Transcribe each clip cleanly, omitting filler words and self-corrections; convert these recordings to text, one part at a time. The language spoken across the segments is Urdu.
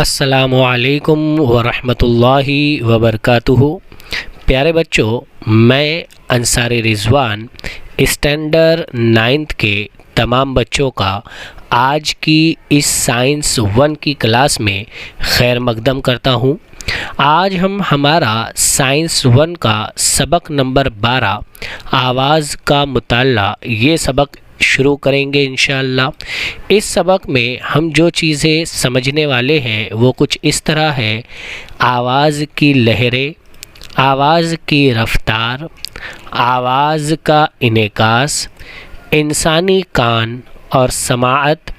السلام علیکم ورحمۃ اللہ وبرکاتہ۔ پیارے بچوں، میں انصاری رضوان اسٹینڈرڈ 9 کے تمام بچوں کا آج کی اس سائنس 1 کی کلاس میں خیر مقدم کرتا ہوں۔ آج ہم ہمارا سائنس 1 کا سبق نمبر 12 آواز کا مطالعہ یہ سبق شروع کریں گے انشاءاللہ۔ اس سبق میں ہم جو چیزیں سمجھنے والے ہیں وہ کچھ اس طرح ہے: آواز کی لہریں، آواز کی رفتار، آواز کا انعکاس، انسانی کان اور سماعت،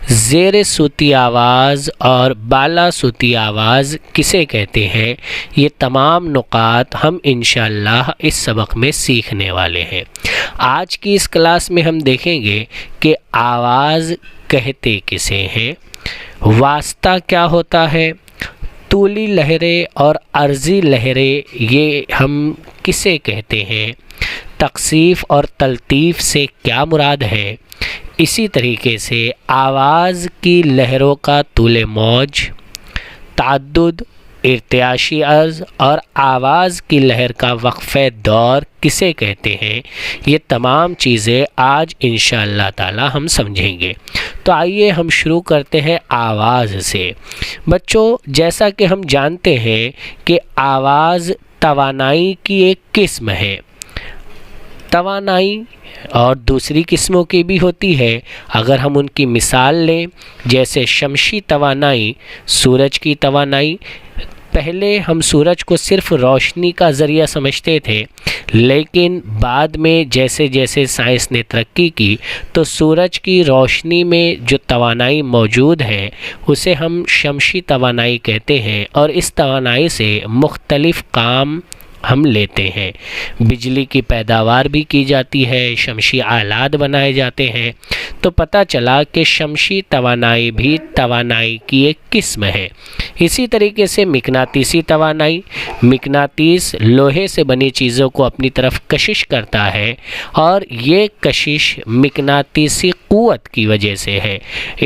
زیر صوتی آواز اور بالا صوتی آواز کسے کہتے ہیں، یہ تمام نکات ہم انشاءاللہ اس سبق میں سیکھنے والے ہیں۔ آج کی اس کلاس میں ہم دیکھیں گے کہ آواز کہتے کسے ہیں، واسطہ کیا ہوتا ہے، طولی لہریں اور عرضی لہریں یہ ہم کسے کہتے ہیں، تخفیف اور تلطیف سے کیا مراد ہے، اسی طریقے سے آواز کی لہروں کا طول موج، تعدد، ارتعاشی عرض اور آواز کی لہر کا وقفہ دور کسے کہتے ہیں، یہ تمام چیزیں آج انشاءاللہ تعالی ہم سمجھیں گے۔ تو آئیے ہم شروع کرتے ہیں آواز سے۔ بچوں، جیسا کہ ہم جانتے ہیں کہ آواز توانائی کی ایک قسم ہے۔ توانائی اور دوسری قسموں کی بھی ہوتی ہے۔ اگر ہم ان کی مثال لیں، جیسے شمسی توانائی، سورج کی توانائی۔ پہلے ہم سورج کو صرف روشنی کا ذریعہ سمجھتے تھے، لیکن بعد میں جیسے جیسے سائنس نے ترقی کی تو سورج کی روشنی میں جو توانائی موجود ہے اسے ہم شمسی توانائی کہتے ہیں، اور اس توانائی سے مختلف کام ہم لیتے ہیں۔ بجلی کی پیداوار بھی کی جاتی ہے، شمسی آلات بنائے جاتے ہیں۔ تو پتہ چلا کہ شمسی توانائی بھی توانائی کی ایک قسم ہے۔ اسی طریقے سے مقناطیسی توانائی، مقناطیس لوہے سے بنی چیزوں کو اپنی طرف کشش کرتا ہے، اور یہ کشش مقناطیسی قوت کی وجہ سے ہے۔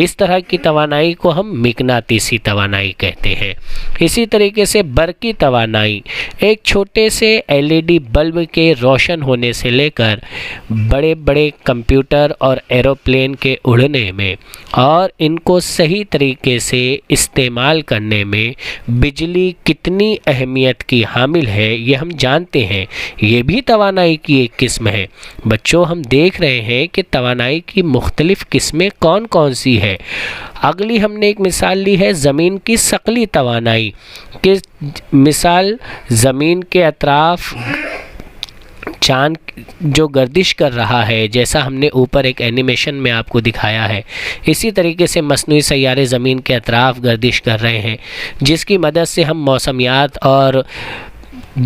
اس طرح کی توانائی کو ہم مقناطیسی توانائی کہتے ہیں۔ اسی طریقے سے برقی توانائی، ایک چھوٹے سے LED بلب کے روشن ہونے سے لے کر بڑے بڑے کمپیوٹر اور ایروپلین کے اڑنے میں اور ان کو صحیح طریقے سے استعمال کرنے میں بجلی کتنی اہمیت کی حامل ہے یہ ہم جانتے ہیں۔ یہ بھی توانائی کی ایک قسم ہے۔ بچوں، ہم دیکھ رہے ہیں کہ توانائی کی مختلف قسمیں کون کون سی ہے۔ اگلی ہم نے ایک مثال لی ہے زمین کی ثقلی توانائی کہ مثال زمین کے اطراف چاند جو گردش کر رہا ہے، جیسا ہم نے اوپر ایک اینیمیشن میں آپ کو دکھایا ہے، اسی طریقے سے مصنوعی سیارے زمین کے اطراف گردش کر رہے ہیں، جس کی مدد سے ہم موسمیات اور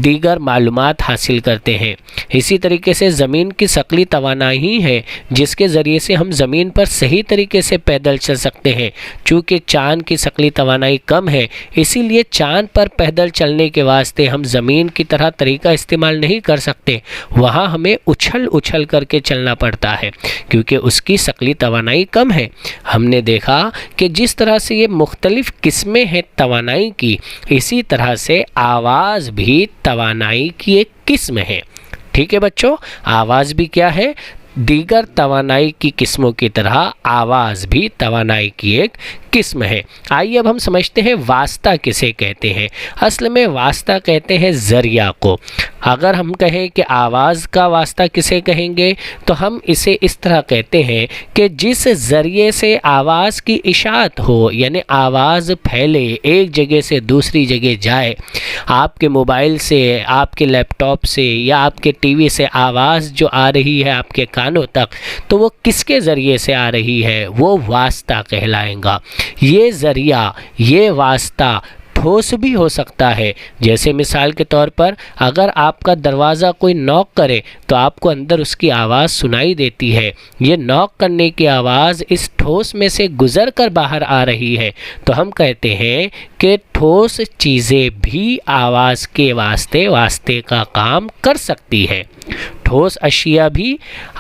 دیگر معلومات حاصل کرتے ہیں۔ اسی طریقے سے زمین کی ثقلی توانائی ہی ہے جس کے ذریعے سے ہم زمین پر صحیح طریقے سے پیدل چل سکتے ہیں۔ چونکہ چاند کی ثقلی توانائی کم ہے، اسی لیے چاند پر پیدل چلنے کے واسطے ہم زمین کی طرح طریقہ استعمال نہیں کر سکتے، وہاں ہمیں اچھل کر کے چلنا پڑتا ہے کیونکہ اس کی ثقلی توانائی کم ہے۔ ہم نے دیکھا کہ جس طرح سے یہ مختلف قسمیں ہیں توانائی کی، اسی طرح سے آواز بھی توانائی کی ایک قسم ہے۔ ٹھیک ہے بچوں، آواز بھی کیا ہے؟ دیگر توانائی کی قسموں کی طرح آواز بھی توانائی کی ایک قسم ہے۔ آئیے اب ہم سمجھتے ہیں واسطہ کسے کہتے ہیں۔ اصل میں واسطہ کہتے ہیں ذریعہ کو۔ اگر ہم کہیں کہ آواز کا واسطہ کسے کہیں گے تو ہم اسے اس طرح کہتے ہیں کہ جس ذریعے سے آواز کی اشاعت ہو، یعنی آواز پھیلے، ایک جگہ سے دوسری جگہ جائے۔ آپ کے موبائل سے، آپ کے لیپ ٹاپ سے یا آپ کے ٹی وی سے آواز جو آ رہی ہے آپ کے کانوں تک، تو وہ کس کے ذریعے سے آ رہی ہے؟ وہ واسطہ کہلائے گا۔ یہ ذریعہ، یہ واسطہ ٹھوس بھی ہو سکتا ہے، جیسے مثال کے طور پر اگر آپ کا دروازہ کوئی نوک کرے تو آپ کو اندر اس کی آواز سنائی دیتی ہے۔ یہ نوک کرنے کی آواز اس ٹھوس میں سے گزر کر باہر آ رہی ہے، تو ہم کہتے ہیں کہ ٹھوس چیزیں بھی آواز کے واسطے کا کام کر سکتی ہے۔ ٹھوس اشیاء بھی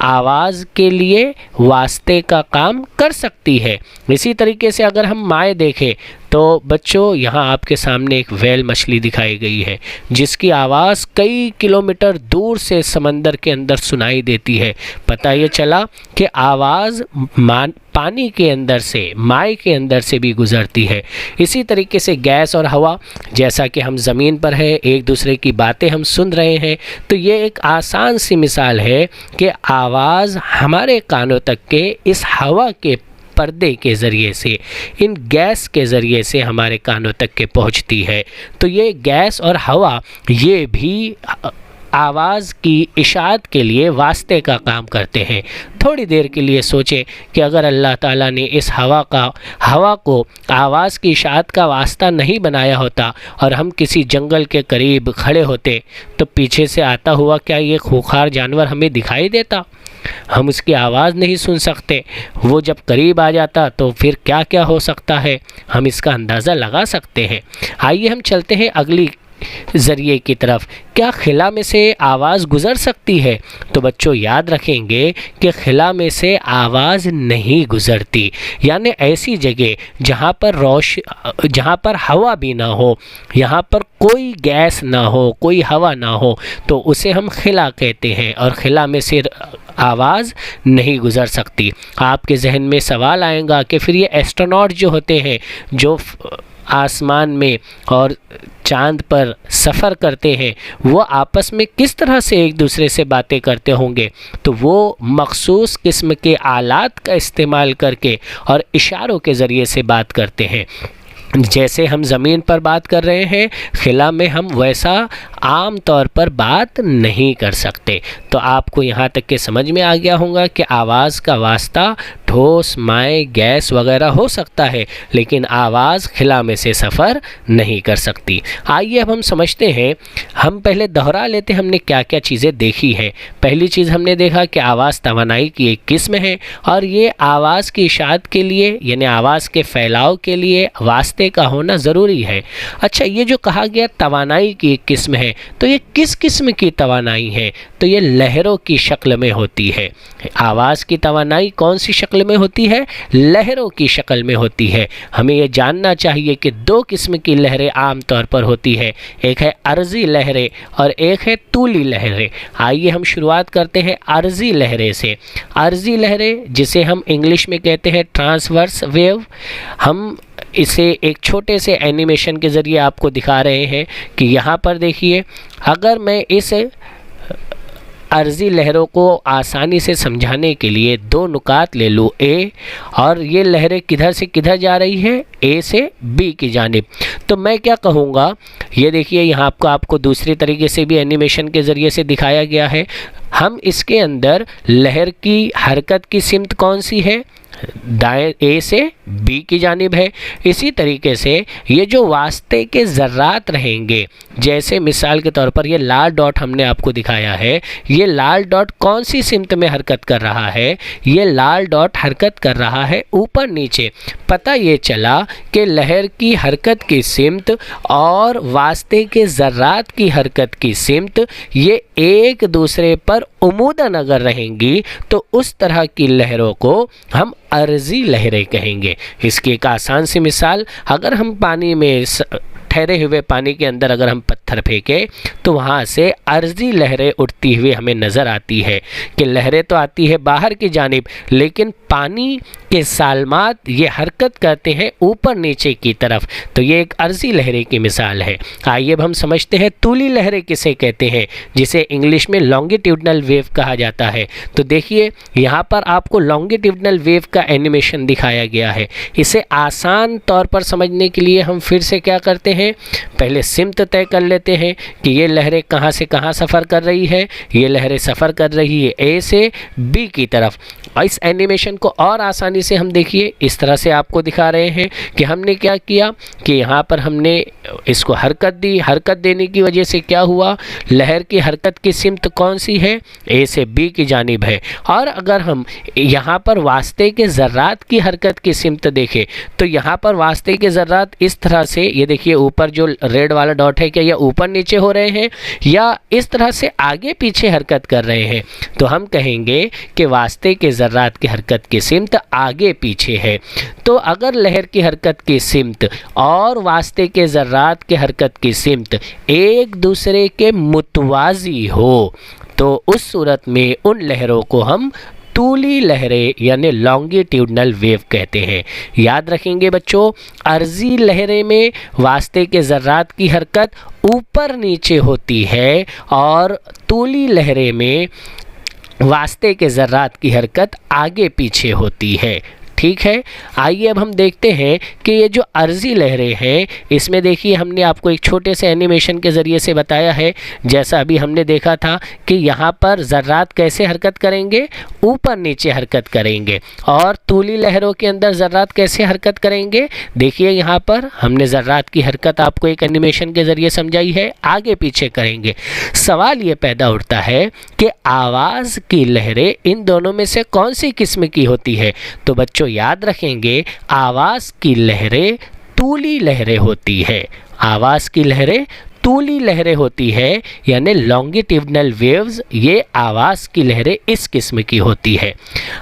آواز کے لیے واسطے کا کام کر سکتی ہے۔ اسی طریقے سے اگر ہم مائع دیکھیں تو بچوں یہاں آپ کے سامنے ایک ویل مچھلی دکھائی گئی ہے جس کی آواز کئی کلومیٹر دور سے سمندر کے اندر سنائی دیتی ہے۔ پتہ یہ چلا کہ آواز پانی کے اندر سے، مائع کے اندر سے بھی گزرتی ہے۔ اسی طریقے سے گیس اور ہوا، جیسا کہ ہم زمین پر ہے، ایک دوسرے کی باتیں ہم سن رہے ہیں، تو یہ ایک آسان سی مثال ہے کہ آواز ہمارے کانوں تک کے اس ہوا کے پردے کے ذریعے سے، ان گیس کے ذریعے سے ہمارے کانوں تک کے پہنچتی ہے۔ تو یہ گیس اور ہوا یہ بھی آواز کی اشاعت کے لیے واسطے کا کام کرتے ہیں۔ تھوڑی دیر کے لیے سوچیں کہ اگر اللہ تعالیٰ نے اس ہوا کو آواز کی اشاعت کا واسطہ نہیں بنایا ہوتا اور ہم کسی جنگل کے قریب کھڑے ہوتے تو پیچھے سے آتا ہوا کیا یہ خوخار جانور ہمیں دکھائی دیتا؟ ہم اس کی آواز نہیں سن سکتے۔ وہ جب قریب آ جاتا تو پھر کیا کیا ہو سکتا ہے، ہم اس کا اندازہ لگا سکتے ہیں۔ آئیے ہم چلتے ہیں اگلی ذریعے کی طرف۔ کیا خلا میں سے آواز گزر سکتی ہے؟ تو بچوں یاد رکھیں گے کہ خلا میں سے آواز نہیں گزرتی، یعنی ایسی جگہ جہاں پر ہوا بھی نہ ہو، یہاں پر کوئی گیس نہ ہو، کوئی ہوا نہ ہو، تو اسے ہم خلا کہتے ہیں، اور خلا میں سے آواز نہیں گزر سکتی۔ آپ کے ذہن میں سوال آئے گا کہ پھر یہ ایسٹروناٹ جو ہوتے ہیں، جو آسمان میں اور چاند پر سفر کرتے ہیں، وہ آپس میں کس طرح سے ایک دوسرے سے باتیں کرتے ہوں گے؟ تو وہ مخصوص قسم کے آلات کا استعمال کر کے اور اشاروں کے ذریعے سے بات کرتے ہیں۔ جیسے ہم زمین پر بات کر رہے ہیں، خلا میں ہم ویسا عام طور پر بات نہیں کر سکتے۔ تو آپ کو یہاں تک کہ سمجھ میں آ گیا ہوگا کہ آواز کا واسطہ ٹھوس، مائع، گیس وغیرہ ہو سکتا ہے، لیکن آواز خلا میں سے سفر نہیں کر سکتی۔ آئیے اب ہم سمجھتے ہیں، ہم پہلے دہرا لیتے ہم نے کیا کیا چیزیں دیکھی ہیں۔ پہلی چیز ہم نے دیکھا کہ آواز توانائی کی ایک قسم ہے، اور یہ آواز کی اشاعت کے لیے، یعنی آواز کے پھیلاؤ کے لیے واسطے کا ہونا ضروری ہے۔ اچھا، یہ جو کہا گیا توانائی کی ایک قسم ہے، تو یہ کس قسم کی توانائی ہے؟ تو یہ لہروں کی شکل میں ہوتی ہے۔ آواز کی توانائی کون سی شکل میں ہوتی ہے؟ لہروں کی شکل میں ہوتی ہے۔ ہمیں یہ جاننا چاہیے کہ دو قسم کی لہریں عام طور پر ہوتی ہے، ایک ہے عرضی لہریں اور ایک ہے طولی لہریں۔ آئیے ہم شروعات کرتے ہیں عرضی لہریں سے۔ عرضی لہریں، جسے ہم انگلش میں کہتے ہیں ٹرانسورس ویو، ہم اسے ایک چھوٹے سے اینیمیشن کے ذریعے آپ کو دکھا رہے ہیں کہ یہاں پر دیکھیے، اگر میں اس عرضی لہروں کو آسانی سے سمجھانے کے لیے دو نکات لے لوں، اے، اور یہ لہریں کدھر سے کدھر جا رہی ہے؟ اے سے بی کی جانب، تو میں کیا کہوں گا، یہ دیکھیے یہاں آپ کو دوسری طریقے سے بھی اینیمیشن کے ذریعے سے دکھایا گیا ہے۔ ہم اس کے اندر لہر کی حرکت کی سمت کون سی ہے؟ دائیں اے سے بی کی جانب ہے۔ اسی طریقے سے یہ جو واسطے کے ذرات رہیں گے، جیسے مثال کے طور پر یہ لال ڈاٹ ہم نے آپ کو دکھایا ہے، یہ لال ڈاٹ کون سی سمت میں حرکت کر رہا ہے؟ یہ لال ڈاٹ حرکت کر رہا ہے اوپر نیچے۔ پتہ یہ چلا کہ لہر کی حرکت کی سمت اور واسطے کے ذرات کی حرکت کی سمت یہ ایک دوسرے پر عموداً اگر رہیں گی تو اس طرح کی لہروں کو ہم عرضی لہریں کہیں گے۔ اس کی ایک آسان سی مثال، اگر ہم پانی میں ٹھہرے ہوئے پانی کے اندر اگر ہم پتھر پھینکیں تو وہاں سے عرضی لہریں اٹھتی ہوئی ہمیں نظر آتی ہے کہ لہریں تو آتی ہے باہر کی جانب، لیکن پانی کے سالمات یہ حرکت کرتے ہیں اوپر نیچے کی طرف، تو یہ ایک عرضی لہریں کی مثال ہے۔ آئیے اب ہم سمجھتے ہیں طولی لہریں کسے کہتے ہیں، جسے انگلش میں لانگیٹیوڈنل ویو کہا جاتا ہے۔ تو دیکھیے یہاں پر آپ کو لانگیٹیوڈنل ویو کا اینیمیشن دکھایا گیا ہے۔ اسے آسان طور پر سمجھنے کے لیے ہم پھر سے کیا کرتے ہیں، پہلے سمت طے کر لیتے ہیں کہ یہ لہریں کہاں سے کہاں سفر کر رہی ہے۔ یہ لہریں سفر کر رہی ہے اے سے بی کی طرف۔ اس اینیمیشن کو اور آسانی سے ہم دیکھیے، اس طرح سے آپ کو دکھا رہے ہیں کہ ہم نے کیا کیا کہ یہاں پر ہم نے اس کو حرکت دی، حرکت دینے کی وجہ سے کیا ہوا، لہر کی حرکت کی سمت کون سی ہے؟ اے سے بی کی جانب ہے۔ اور اگر ہم یہاں پر واسطے کے ذرات کی حرکت کی سمت دیکھیں تو یہاں پر واسطے کے ذرات اس طرح سے، یہ دیکھیے اوپر جو ریڈ والا ڈاٹ ہے کیا یہ اوپر نیچے ہو رہے ہیں یا اس طرح سے آگے پیچھے حرکت کر رہے ہیں؟ تو ہم کہیں گے کہ واسطے کے ذرات کی حرکت کی سمت آگے پیچھے ہے۔ تو اگر لہر کی حرکت کی سمت اور واسطے کے ذرات کی حرکت کی سمت ایک دوسرے کے متوازی ہو تو اس صورت میں ان لہروں کو ہم طولی لہریں یعنی لانگیٹیوڈنل ویو کہتے ہیں۔ یاد رکھیں گے بچوں، عرضی لہریں میں واسطے کے ذرات کی حرکت اوپر نیچے ہوتی ہے اور طولی لہریں میں واسطے کے ذرات کی حرکت آگے پیچھے ہوتی ہے۔ ٹھیک ہے، آئیے اب ہم دیکھتے ہیں کہ یہ جو عرضی لہریں ہیں اس میں دیکھیے ہم نے آپ کو ایک چھوٹے سے اینیمیشن کے ذریعے سے بتایا ہے، جیسا ابھی ہم نے دیکھا تھا کہ یہاں پر ذرات کیسے حرکت کریں گے، اوپر نیچے حرکت کریں گے، اور طولی لہروں کے اندر ذرات کیسے حرکت کریں گے۔ دیکھیے یہاں پر ہم نے ذرات کی حرکت آپ کو ایک اینیمیشن کے ذریعے سمجھائی ہے، آگے پیچھے کریں گے۔ سوال یہ پیدا اٹھتا ہے کہ آواز کی لہریں ان دونوں میں سے کون سی قسم کی ہوتی ہے؟ تو بچوں یاد رکھیں گے آواز کی لہریں طولی لہریں ہوتی ہے، آواز کی لہریں طولی لہریں ہوتی ہے یعنی لانگیٹیوڈنل ویوز، یہ آواز کی لہریں اس قسم کی ہوتی ہے۔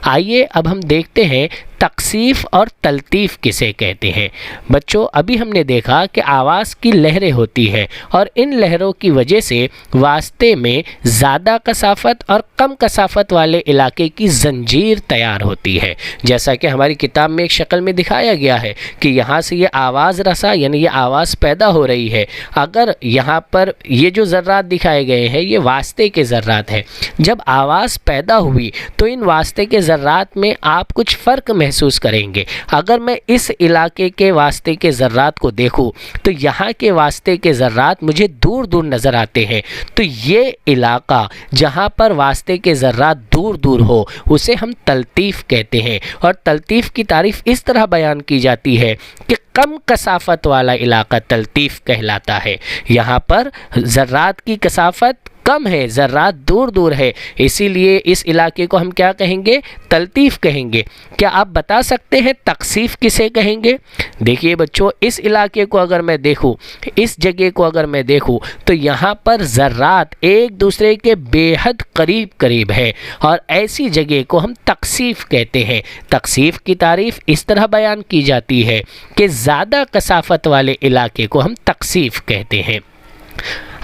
آئیے اب ہم دیکھتے ہیں تقصیف اور تلطیف کسے کہتے ہیں۔ بچوں ابھی ہم نے دیکھا کہ آواز کی لہریں ہوتی ہے اور ان لہروں کی وجہ سے واسطے میں زیادہ کثافت اور کم کثافت والے علاقے کی زنجیر تیار ہوتی ہے، جیسا کہ ہماری کتاب میں ایک شکل میں دکھایا گیا ہے کہ یہاں سے یہ آواز رسا یعنی یہ آواز پیدا ہو رہی ہے۔ اگر یہاں پر یہ جو ذرات دکھائے گئے ہیں یہ واسطے کے ذرات ہیں، جب آواز پیدا ہوئی تو ان واسطے کے ذرات میں آپ کچھ فرق محسوس کریں گے۔ اگر میں اس علاقے کے واسطے کے ذرات کو دیکھوں تو یہاں کے واسطے کے ذرات مجھے دور دور نظر آتے ہیں، تو یہ علاقہ جہاں پر واسطے کے ذرات دور دور ہو اسے ہم تلطیف کہتے ہیں، اور تلطیف کی تعریف اس طرح بیان کی جاتی ہے کہ کم کثافت والا علاقہ تلطیف کہلاتا ہے۔ یہاں پر ذرات کی کثافت کم ہے، ذرات دور دور ہے، اسی لیے اس علاقے کو ہم کیا کہیں گے؟ تلطیف کہیں گے۔ کیا آپ بتا سکتے ہیں تقصیف کسے کہیں گے؟ دیکھیے بچوں اس علاقے کو اگر میں دیکھوں، اس جگہ کو اگر میں دیکھوں تو یہاں پر ذرات ایک دوسرے کے بے حد قریب قریب ہے، اور ایسی جگہ کو ہم تقصیف کہتے ہیں۔ تقصیف کی تعریف اس طرح بیان کی جاتی ہے کہ زیادہ کثافت والے علاقے کو ہم تقصیف کہتے ہیں۔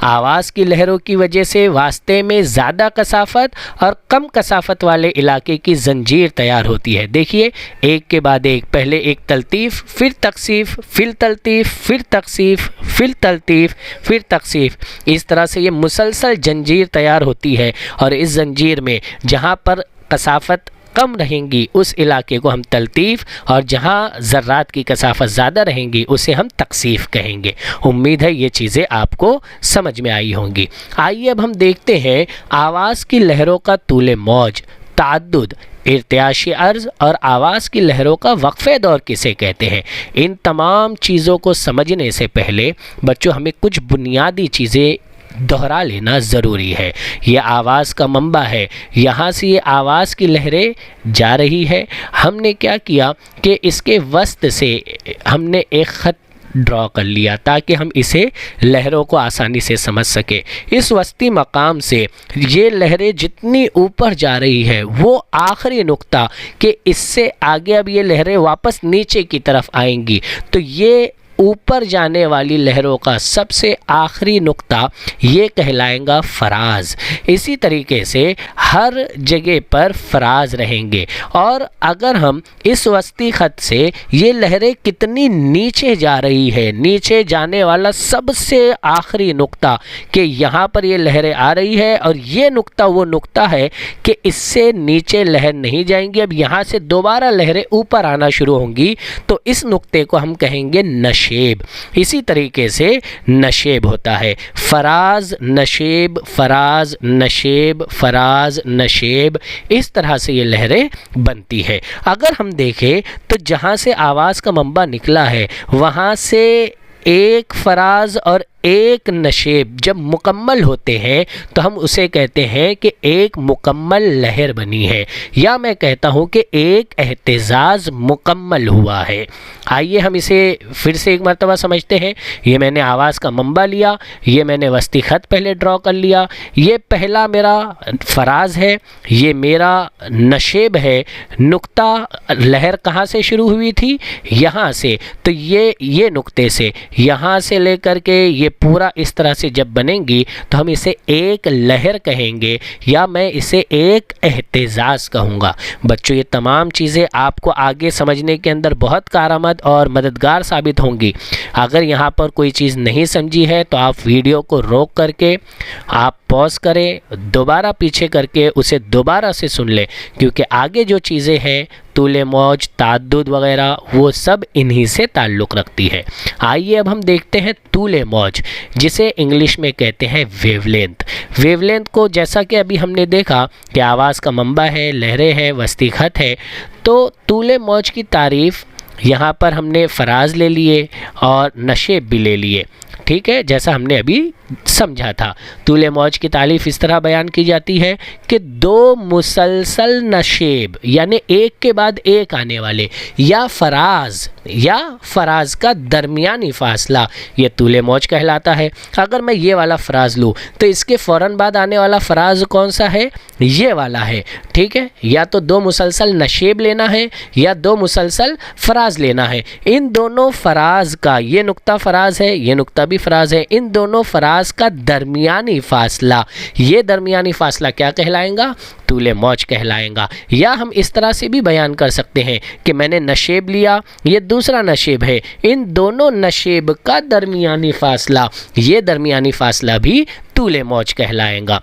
آواز کی لہروں کی وجہ سے واسطے میں زیادہ کثافت اور کم کثافت والے علاقے کی زنجیر تیار ہوتی ہے۔ دیکھیے ایک کے بعد ایک، پہلے ایک تلطیف، پھر تقصیف، پھر تلطیف، پھر تقصیف، پھر تلطیف، پھر تقصیف، اس طرح سے یہ مسلسل زنجیر تیار ہوتی ہے، اور اس زنجیر میں جہاں پر کثافت کم رہیں گی اس علاقے کو ہم تلطیف، اور جہاں ذرات کی کثافت زیادہ رہیں گی اسے ہم تقصیف کہیں گے۔ امید ہے یہ چیزیں آپ کو سمجھ میں آئی ہوں گی۔ آئیے اب ہم دیکھتے ہیں آواز کی لہروں کا طول موج، تعدد، ارتعاشی عرض اور آواز کی لہروں کا وقفے دور کسے کہتے ہیں۔ ان تمام چیزوں کو سمجھنے سے پہلے بچوں ہمیں کچھ بنیادی چیزیں دہرا لینا ضروری ہے۔ یہ آواز کا منبع ہے، یہاں سے یہ آواز کی لہریں جا رہی ہے۔ ہم نے کیا کیا کہ اس کے وسط سے ہم نے ایک خط ڈرا کر لیا تاکہ ہم اسے لہروں کو آسانی سے سمجھ سکیں۔ اس وسطی مقام سے یہ لہریں جتنی اوپر جا رہی ہے وہ آخری نقطہ کہ اس سے آگے اب یہ لہریں واپس نیچے کی طرف آئیں گی، تو یہ اوپر جانے والی لہروں کا سب سے آخری نقطہ یہ کہلائیں گا فراز۔ اسی طریقے سے ہر جگہ پر فراز رہیں گے، اور اگر ہم اس وسطی خط سے یہ لہریں کتنی نیچے جا رہی ہے، نیچے جانے والا سب سے آخری نقطہ کہ یہاں پر یہ لہریں آ رہی ہے، اور یہ نقطہ وہ نقطہ ہے کہ اس سے نیچے لہر نہیں جائیں گی، اب یہاں سے دوبارہ لہریں اوپر آنا شروع ہوں گی، تو اس نقطے کو ہم کہیں گے نشیب۔ اسی طریقے سے نشیب ہوتا ہے، فراز نشیب، فراز نشیب، فراز نشیب، اس طرح سے یہ لہریں بنتی ہے۔ اگر ہم دیکھیں تو جہاں سے آواز کا منبع نکلا ہے وہاں سے ایک فراز اور ایک نشیب جب مکمل ہوتے ہیں تو ہم اسے کہتے ہیں کہ ایک مکمل لہر بنی ہے، یا میں کہتا ہوں کہ ایک اہتزاز مکمل ہوا ہے۔ آئیے ہم اسے پھر سے ایک مرتبہ سمجھتے ہیں۔ یہ میں نے آواز کا منبع لیا، یہ میں نے وسطی خط پہلے ڈرا کر لیا، یہ پہلا میرا فراز ہے، یہ میرا نشیب ہے۔ نقطہ لہر کہاں سے شروع ہوئی تھی؟ یہاں سے، تو یہ نقطے سے یہاں سے لے کر کے یہ پورا اس طرح سے جب بنیں گی تو ہم اسے ایک لہر کہیں گے، یا میں اسے ایک اہتزاز کہوں گا۔ بچوں یہ تمام چیزیں آپ کو آگے سمجھنے کے اندر بہت کارآمد اور مددگار ثابت ہوں گی۔ اگر یہاں پر کوئی چیز نہیں سمجھی ہے تو آپ ویڈیو کو روک کر کے آپ پاز کریں، دوبارہ پیچھے کر کے اسے دوبارہ سے سن لیں، کیونکہ آگے جو چیزیں ہیں طول موج، تعدد وغیرہ وہ سب انہی سے تعلق رکھتی ہے۔ آئیے اب ہم دیکھتے ہیں طول موج، جسے انگلش میں کہتے ہیں ویو لینتھ۔ ویو لینتھ کو جیسا کہ ابھی ہم نے دیکھا کہ آواز کا منبع ہے، لہریں ہے، وسطی خط ہے، تو طول موج کی تعریف یہاں پر ہم نے فراز لے لیے اور نشیب بھی لے لیے، ٹھیک ہے، جیسا ہم نے ابھی سمجھا تھا۔ طول موج کی تعریف اس طرح بیان کی جاتی ہے کہ دو مسلسل نشیب، یعنی ایک کے بعد ایک آنے والے، یا فراز کا درمیانی فاصلہ، یہ طول موج کہلاتا ہے۔ اگر میں یہ والا فراز لوں تو اس کے فوراً بعد آنے والا فراز کون سا ہے؟ یہ والا ہے، ٹھیک ہے، یا تو دو مسلسل نشیب لینا ہے یا دو مسلسل فراز لینا ہے۔ ان دونوں فراز کا، یہ نقطہ فراز ہے، یہ نقطہ بھی فراز ہے، ان دونوں فراز کا درمیانی فاصلہ، یہ درمیانی فاصلہ کیا کہلائیں گا؟ طول موج کہلائیں گا۔ یا ہم اس طرح سے بھی بیان کر سکتے ہیں کہ میں نے نشیب لیا، یہ دوسرا نشیب ہے، ان دونوں نشیب کا درمیانی فاصلہ، یہ درمیانی فاصلہ بھی طول موج کہلائیں گا۔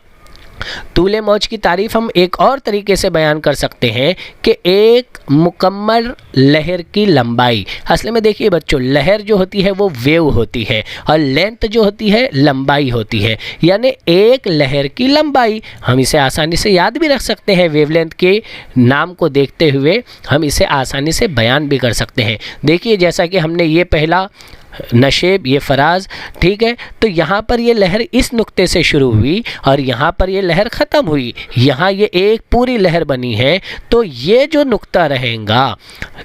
طول موج کی تعریف ہم ایک اور طریقے سے بیان کر سکتے ہیں کہ ایک مکمل لہر کی لمبائی۔ اصل میں دیکھیے بچوں، لہر جو ہوتی ہے وہ ویو ہوتی ہے اور لینتھ جو ہوتی ہے لمبائی ہوتی ہے، یعنی ایک لہر کی لمبائی۔ ہم اسے آسانی سے یاد بھی رکھ سکتے ہیں، ویو لینتھ کے نام کو دیکھتے ہوئے ہم اسے آسانی سے بیان بھی کر سکتے ہیں۔ دیکھیے جیسا کہ ہم نے یہ پہلا نشیب، یہ فراز، ٹھیک ہے، تو یہاں پر یہ لہر اس نقطے سے شروع ہوئی اور یہاں پر یہ لہر ختم ہوئی، یہاں یہ ایک پوری لہر بنی ہے، تو یہ جو نقطہ رہے گا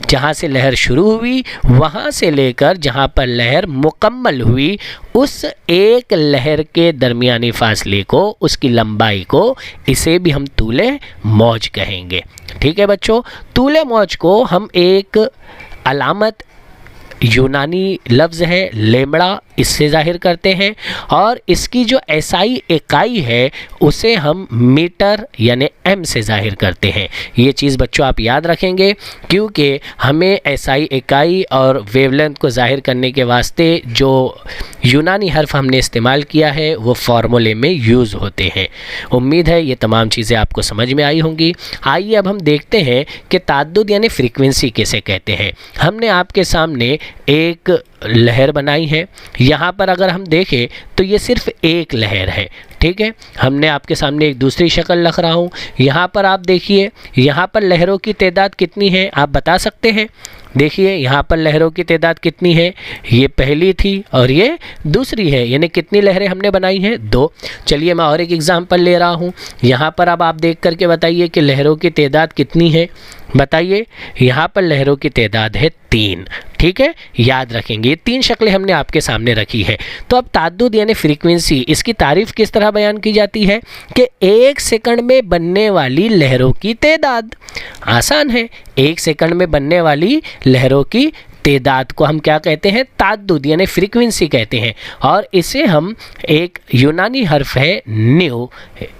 جہاں سے لہر شروع ہوئی وہاں سے لے کر جہاں پر لہر مکمل ہوئی، اس ایک لہر کے درمیانی فاصلے کو، اس کی لمبائی کو، اسے بھی ہم طول موج کہیں گے۔ ٹھیک ہے بچوں، طول موج کو ہم ایک علامت، یونانی لفظ ہے لیمڑا، اس سے ظاہر کرتے ہیں، اور اس کی جو ایسائی اکائی ہے اسے ہم میٹر یعنی ایم سے ظاہر کرتے ہیں۔ یہ چیز بچوں آپ یاد رکھیں گے، کیونکہ ہمیں ایسائی اکائی اور ویو لینتھ کو ظاہر کرنے کے واسطے جو یونانی حرف ہم نے استعمال کیا ہے وہ فارمولے میں یوز ہوتے ہیں۔ امید ہے یہ تمام چیزیں آپ کو سمجھ میں آئی ہوں گی۔ آئیے اب ہم دیکھتے ہیں کہ تعدد یعنی فریکوینسی کیسے کہتے ہیں۔ ہم نے آپ کے سامنے ایک لہر بنائی ہے، یہاں پر اگر ہم دیکھیں تو یہ صرف ایک لہر ہے، ٹھیک ہے۔ ہم نے آپ کے سامنے ایک دوسری شکل رکھ رہا ہوں، یہاں پر آپ دیکھیے، یہاں پر لہروں کی تعداد کتنی ہے آپ بتا سکتے ہیں؟ دیکھیے یہاں پر لہروں کی تعداد کتنی ہے، یہ پہلی تھی اور یہ دوسری ہے، یعنی کتنی لہریں ہم نے بنائی ہیں؟ 2۔ چلیے میں اور ایک ایگزامپل لے رہا ہوں، یہاں پر اب آپ دیکھ کر کے بتائیے کہ لہروں کی تعداد کتنی ہے، بتائیے۔ یہاں پر لہروں کی تعداد ہے 3، ٹھیک ہے، یاد رکھیں گے۔ یہ 3 شکلیں ہم نے آپ کے سامنے رکھی ہے۔ تو اب تعدد یعنی فریکوینسی، اس کی تعریف کس طرح بیان کی جاتی ہے کہ 1 سیکنڈ میں بننے والی لہروں کی تعداد۔ آسان ہے، 1 سیکنڈ میں بننے والی لہروں کی تعداد کو ہم کیا کہتے ہیں؟ تعدد یعنی فریکوینسی کہتے ہیں، اور اسے ہم ایک یونانی حرف ہے نیو،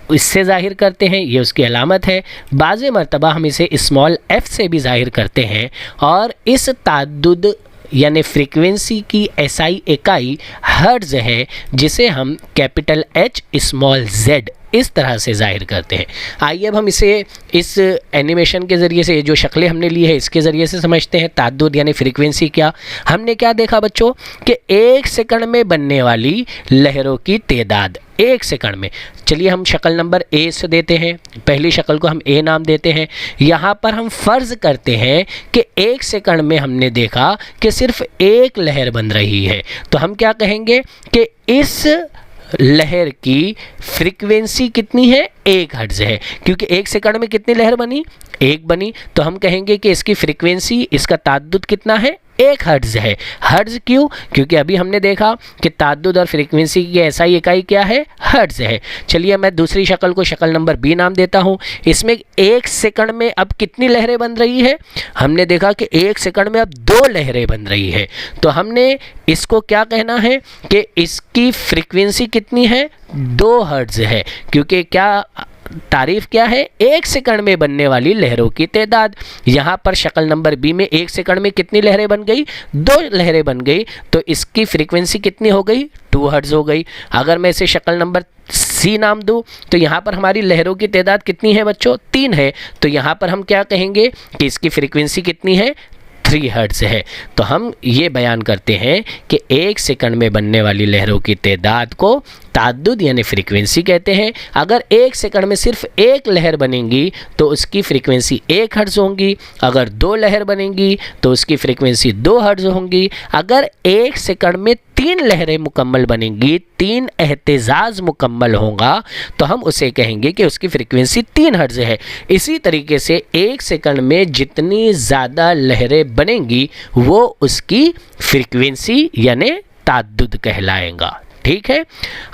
اس سے ظاہر کرتے ہیں، یہ اس کی علامت ہے۔ بعض مرتبہ ہم اسے اسمال ایف سے بھی ظاہر کرتے ہیں، اور اس تعدد یعنی فریکوینسی کی ایسائی اکائی ہرٹز ہے، جسے ہم کیپٹل ایچ اسمال زیڈ اس طرح سے ظاہر کرتے ہیں۔ آئیے اب ہم اسے اس اینیمیشن کے ذریعے سے، جو شکلیں ہم نے لی ہے اس کے ذریعے سے سمجھتے ہیں۔ تعدد یعنی فریکوینسی کیا؟ ہم نے کیا دیکھا بچوں کہ 1 سیکنڈ میں بننے والی لہروں کی تعداد 1 سیکنڈ میں چلیے ہم شکل نمبر اے سے دیتے ہیں، پہلی شکل کو ہم اے نام دیتے ہیں۔ یہاں پر ہم فرض کرتے ہیں کہ 1 سیکنڈ میں ہم نے دیکھا کہ صرف ایک لہر بن رہی ہے، تو ہم کیا کہیں گے کہ اس لہر کی فریکوینسی کتنی ہے؟ 1 ہرٹز ہے، کیونکہ 1 سیکنڈ میں کتنی لہر بنی؟ 1 بنی، تو ہم کہیں گے کہ اس کی فریکوینسی، اس کا تعدد کتنا ہے؟ 1 ہرٹز ہے۔ ہرٹز کیوں؟ کیونکہ ابھی ہم نے دیکھا کہ تعدد اور فریکوینسی کی ایسائی اکائی کیا ہے؟ ہرٹز ہے۔ چلیے میں دوسری شکل کو شکل نمبر بی نام دیتا ہوں۔ اس میں 1 سیکنڈ میں اب کتنی لہریں بن رہی ہے؟ ہم نے دیکھا کہ 1 سیکنڈ میں اب 2 لہریں بن رہی ہے، تو ہم نے اس کو کیا کہنا ہے کہ اس کی فریکوینسی کتنی ہے؟ 2 ہرٹز ہے، کیونکہ کیا تعریف کیا ہے؟ 1 سیکنڈ میں بننے والی لہروں کی تعداد۔ یہاں پر شکل نمبر بی میں 1 سیکنڈ میں کتنی لہریں بن گئی؟ 2 لہریں بن گئی، تو اس کی فریکوینسی کتنی ہو گئی؟ 2 ہرٹز ہو گئی۔ اگر میں اسے شکل نمبر سی نام دوں تو یہاں پر ہماری لہروں کی تعداد کتنی ہے بچوں؟ 3 ہے، تو یہاں پر ہم کیا کہیں گے کہ اس کی فریکوینسی کتنی ہے؟ 3 ہرٹز ہے۔ تو ہم یہ بیان کرتے ہیں کہ 1 سیکنڈ میں بننے والی لہروں کی تعداد کو تعدد یعنی فریکوینسی کہتے ہیں۔ اگر 1 سیکنڈ میں صرف ایک لہر بنے گی تو اس کی فریکوینسی 1 ہرٹز ہوں گی، اگر 2 لہر بنیں گی تو اس کی فریکوینسی 2 ہرٹز ہوں گی، اگر 1 سیکنڈ میں 3 لہریں مکمل بنیں گی، 3 اہتزاز مکمل ہوگا تو ہم اسے کہیں گے کہ اس کی فریکوینسی 3 ہرٹز ہے۔ اسی طریقے سے 1 سیکنڈ میں جتنی زیادہ لہریں بنیں گی وہ اس کی فریکوینسی یعنی تعدد کہلائے گا۔ ٹھیک ہے،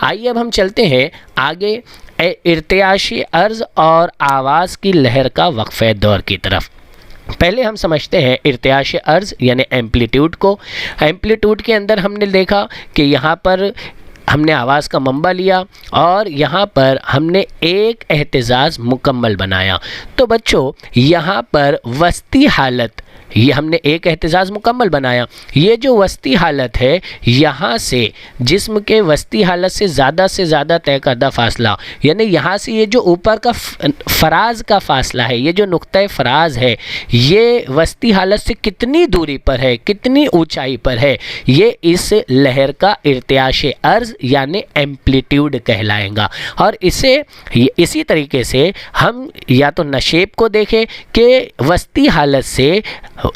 آئیے اب ہم چلتے ہیں آگے ارتعاشی عرض اور آواز کی لہر کا وقفہ دور کی طرف۔ پہلے ہم سمجھتے ہیں ارتعاش عرض یعنی ایمپلیٹیوڈ کو۔ ایمپلیٹیوڈ کے اندر ہم نے دیکھا کہ یہاں پر ہم نے آواز کا منبع لیا اور یہاں پر ہم نے ایک اہتزاز مکمل بنایا، تو بچوں یہاں پر وسطی حالت، یہ ہم نے ایک اہتزاز مکمل بنایا، یہ جو وسطی حالت ہے یہاں سے جسم کے وسطی حالت سے زیادہ طے کردہ فاصلہ، یعنی یہاں سے یہ جو اوپر کا فراز کا فاصلہ ہے، یہ جو نقطہ فراز ہے، یہ وسطی حالت سے کتنی دوری پر ہے، کتنی اونچائی پر ہے، یہ اس لہر کا ارتعاش عرض یعنی ایمپلیٹیوڈ کہلائے گا۔ اور اسی طریقے سے ہم یا تو نشیب کو دیکھیں کہ وسطی حالت سے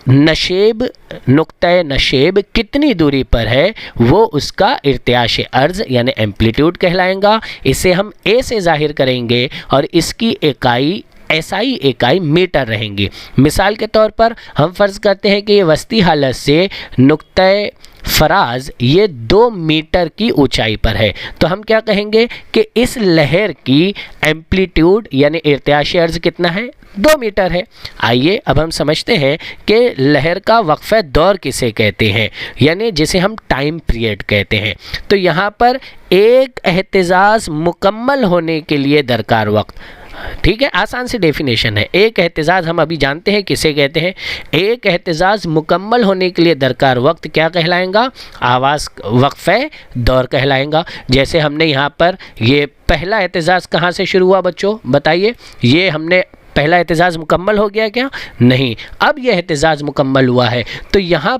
نشیب، نقطہ نشیب کتنی دوری پر ہے، وہ اس کا ارتعاش عرض یعنی ایمپلیٹیوڈ کہلائیں گا۔ اسے ہم اے سے ظاہر کریں گے اور اس کی اکائی ایسائی اکائی میٹر رہیں گی۔ مثال کے طور پر ہم فرض کرتے ہیں کہ یہ وسطی حالت سے نقطہ فراز یہ 2 میٹر کی اونچائی پر ہے، تو ہم کیا کہیں گے کہ اس لہر کی ایمپلیٹیوڈ یعنی ارتعاش عرض کتنا ہے؟ 2 میٹر ہے۔ آئیے اب ہم سمجھتے ہیں کہ لہر کا وقفہ دور کسے کہتے ہیں، یعنی جسے ہم ٹائم پیریڈ کہتے ہیں۔ تو یہاں پر ایک اہتزاز مکمل ہونے کے لیے درکار وقت، ٹھیک ہے، آسان سی ڈیفینیشن ہے۔ ایک اہتزاز ہم ابھی جانتے ہیں کسے کہتے ہیں، ایک اہتزاز مکمل ہونے کے لیے درکار وقت کیا کہلائیں گا؟ آواز وقفہ دور کہلائیں گا۔ جیسے ہم نے یہاں پر یہ پہلا اہتزاز کہاں سے شروع ہوا بچوں بتائیے؟ یہ ہم نے پہلا اہتزاز مکمل ہو گیا کیا؟ نہیں، اب یہ اہتزاز مکمل ہوا ہے، تو یہاں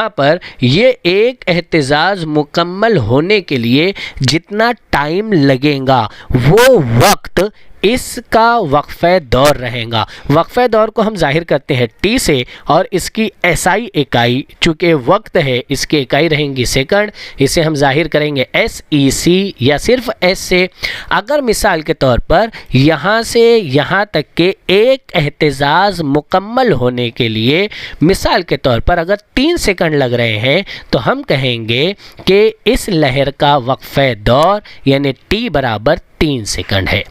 پر یہ ایک اہتزاز مکمل ہونے کے لیے جتنا ٹائم لگے گا وہ وقت اس کا وقفہ دور رہے گا۔ وقفہ دور کو ہم ظاہر کرتے ہیں ٹی سے، اور اس کی ایسائی اکائی چونکہ وقت ہے اس کی اکائی رہیں گی سیکنڈ، اسے ہم ظاہر کریں گے ایس ای سی یا صرف ایس سے۔ اگر مثال کے طور پر یہاں سے یہاں تک کہ ایک اہتزاز مکمل ہونے کے لیے مثال کے طور پر اگر 3 سیکنڈ لگ رہے ہیں تو ہم کہیں گے کہ اس لہر کا وقفہ دور یعنی ٹی برابر 3 سیکنڈ ہے۔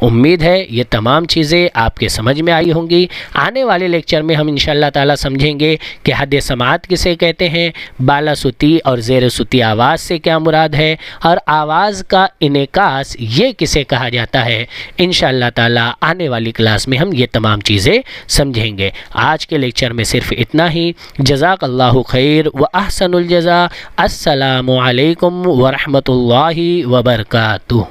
امید ہے یہ تمام چیزیں آپ کے سمجھ میں آئی ہوں گی۔ آنے والے لیکچر میں ہم انشاءاللہ تعالی سمجھیں گے کہ حد سماعت کسے کہتے ہیں، بالا صوتی اور زیر صوتی آواز سے کیا مراد ہے، اور آواز کا انعکاس یہ کسے کہا جاتا ہے۔ انشاءاللہ تعالی آنے والی کلاس میں ہم یہ تمام چیزیں سمجھیں گے۔ آج کے لیکچر میں صرف اتنا ہی۔ جزاک اللہ خیر و احسن الجزا۔ السلام علیکم ورحمۃ اللہ وبرکاتہ۔